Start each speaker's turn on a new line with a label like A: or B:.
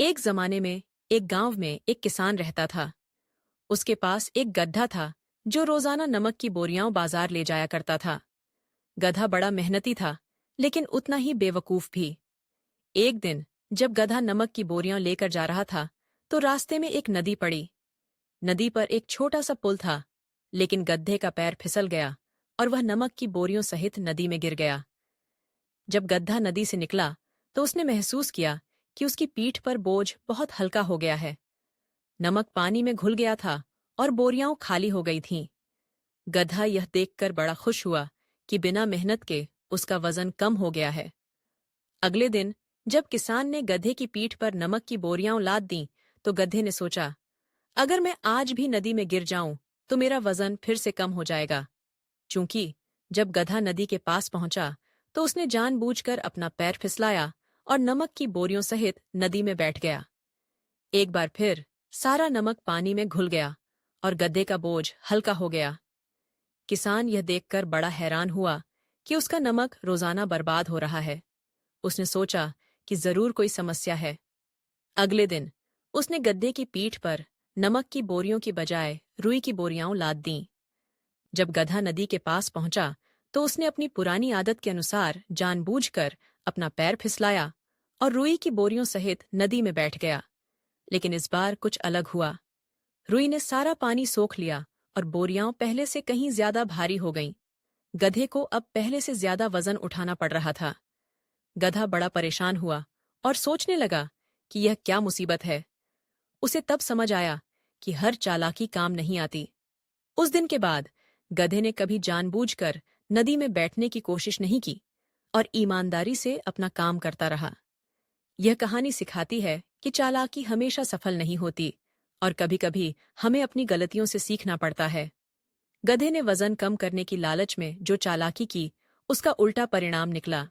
A: एक जमाने में एक गांव में एक किसान रहता था। उसके पास एक गधा था जो रोजाना नमक की बोरियां बाजार ले जाया करता था। गधा बड़ा मेहनती था, लेकिन उतना ही बेवकूफ भी। एक दिन जब गधा नमक की बोरियां लेकर जा रहा था, तो रास्ते में एक नदी पड़ी। नदी पर एक छोटा सा पुल था, लेकिन गधे का पैर फिसल गया और वह नमक की बोरियों सहित नदी में गिर गया। जब गधा नदी से निकला, तो उसने महसूस किया कि उसकी पीठ पर बोझ बहुत हल्का हो गया है। नमक पानी में घुल गया था और बोरियां खाली हो गई थीं। गधा यह देखकर बड़ा खुश हुआ कि बिना मेहनत के उसका वजन कम हो गया है। अगले दिन जब किसान ने गधे की पीठ पर नमक की बोरियां लाद दीं, तो गधे ने सोचा, अगर मैं आज भी नदी में गिर जाऊं तो मेरा वजन फिर से कम हो जाएगा। चूंकि जब गधा नदी के पास पहुंचा, तो उसने जानबूझकर अपना पैर फिसलाया और नमक की बोरियों सहित नदी में बैठ गया। एक बार फिर सारा नमक पानी में घुल गया और गधे का बोझ हल्का हो गया। किसान यह देखकर बड़ा हैरान हुआ कि उसका नमक रोजाना बर्बाद हो रहा है। उसने सोचा कि जरूर कोई समस्या है। अगले दिन उसने गधे की पीठ पर नमक की बोरियों की बजाय रुई की बोरियां लाद दीं। जब गधा नदी के पास पहुंचा, तो उसने अपनी पुरानी आदत के अनुसार जानबूझकर अपना पैर फिसलाया और रुई की बोरियों सहित नदी में बैठ गया। लेकिन इस बार कुछ अलग हुआ। रुई ने सारा पानी सोख लिया और बोरियां पहले से कहीं ज्यादा भारी हो गईं। गधे को अब पहले से ज्यादा वजन उठाना पड़ रहा था। गधा बड़ा परेशान हुआ और सोचने लगा कि यह क्या मुसीबत है। उसे तब समझ आया कि हर चालाकी काम नहीं आती। उस दिन के बाद गधे ने कभी जानबूझकर नदी में बैठने की कोशिश नहीं की और ईमानदारी से अपना काम करता रहा। यह कहानी सिखाती है कि चालाकी हमेशा सफल नहीं होती और कभी-कभी हमें अपनी गलतियों से सीखना पड़ता है। गधे ने वजन कम करने की लालच में जो चालाकी की, उसका उल्टा परिणाम निकला।